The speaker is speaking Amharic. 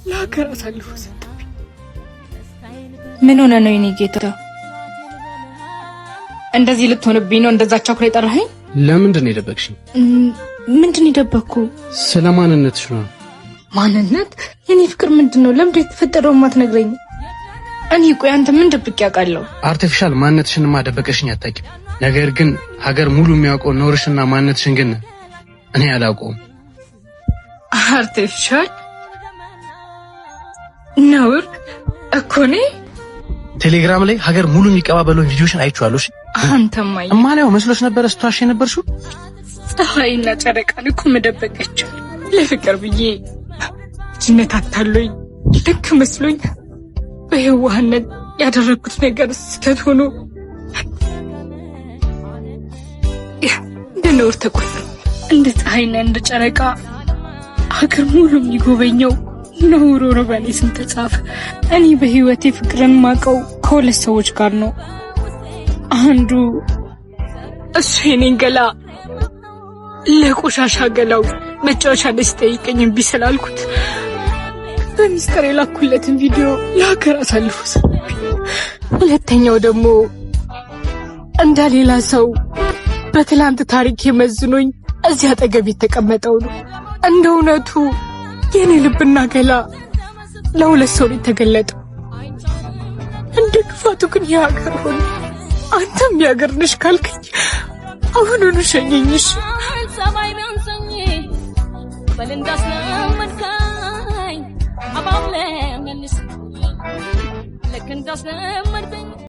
ለሀገር አሳልፎ ሰጠብኝ። ምን ሆነ ነው የኔ ጌታ? እንደዚህ ልትሆንብኝ ነው? እንደዛ ቻኩላ የጠራኸኝ ለምንድን ነው የደበቅሽኝ? ምንድን ነው የደበቅኩ? ስለ ማንነትሽ ነው። ማንነት? የኔ ፍቅር ምንድን ነው? ለምንድን የተፈጠረው ማትነግረኝ? እኔ ቆይ አንተ ምን ደብቅ ያውቃለሁ? አርቲፊሻል ማንነትሽንማ ደበቀሽኝ አታውቂም። ነገር ግን ሀገር ሙሉ የሚያውቀው ኖርሽና ማንነትሽን ግን እኔ አላውቀውም። አርቲፊሻል ነውር እኮ እኔ ቴሌግራም ላይ ሀገር ሙሉ የሚቀባበለው ቪዲዮሽን አይቼዋለሁ። አንተማ እማላየው መስሎሽ ነበር ስትዋሽ የነበርሽው? ፀሐይና ጨረቃን እኮ መደበቀችው ለፍቅር ብዬ ጅነት አታሎኝ ልክ መስሎኝ በየዋህነት ያደረኩት ነገር ስህተት ሆኖ እንደ ነውር ተቆጠረ። እንደ ፀሐይና እንደ ጨረቃ ሀገር ሙሉ የሚጎበኘው ነውር ሆኖ በእኔ ስም ተጻፈ። እኔ በህይወቴ ፍቅርን ማቀው ከሁለት ሰዎች ጋር ነው። አንዱ እሱ የኔን ገላ ለቆሻሻ ገላው መጫወቻ ሲጠይቀኝ እምቢ ስላልኩት በሚስጥር የላኩለትን ቪዲዮ ለሀገር አሳልፎ ሰጠብኝ። ሁለተኛው ደግሞ እንደሌላ ሰው በትላንት ታሪክ የመዝኖኝ እዚህ አጠገብ የተቀመጠው ነው። እንደ እውነቱ የኔ ልብና ገላ ለሁለት ሰው የተገለጠው። እንደ ክፋቱ ግን የሀገር ሆነ። አንተም የሀገር ነሽ ካልከኝ አሁኑኑ ሸኘኝሽ።